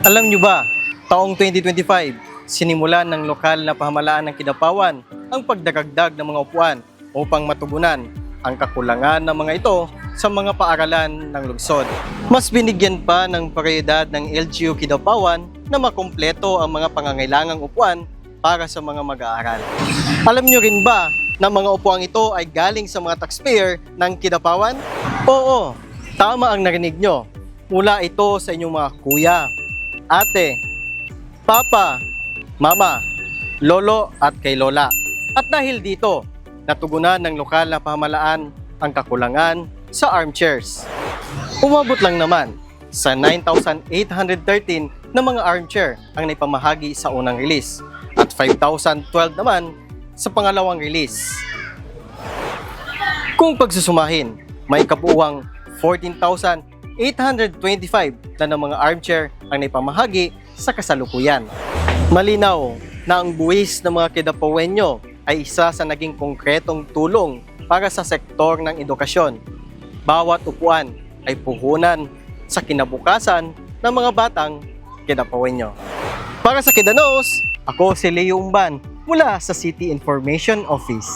Alam nyo ba, taong 2025, sinimulan ng lokal na pamahalaan ng Kidapawan ang pagdagagdag ng mga upuan upang matugunan ang kakulangan ng mga ito sa mga paaralan ng lungsod. Mas binigyan pa ng prioridad ng LGU Kidapawan na makumpleto ang mga pangangailangang upuan para sa mga mag-aaral. Alam nyo rin ba na mga upuan ito ay galing sa mga taxpayer ng Kidapawan? Oo, tama ang narinig nyo. Mula ito sa inyong mga kuya, ate, papa, mama, lolo at kay lola. At dahil dito, natugunan ng lokal na pamahalaan ang kakulangan sa armchairs. Umabot lang naman sa 9,813 na mga armchair ang naipamahagi sa unang release at 5,012 naman sa pangalawang release. Kung pagsusumahin, may kabuuang 14,825 na ng mga armchair ang naipamahagi sa kasalukuyan. Malinaw na ang buwis ng mga Kidapawenyo ay isa sa naging konkretong tulong para sa sektor ng edukasyon. Bawat upuan ay puhunan sa kinabukasan ng mga batang Kidapawenyo. Para sa Kidanos, ako si Leo Umban mula sa City Information Office.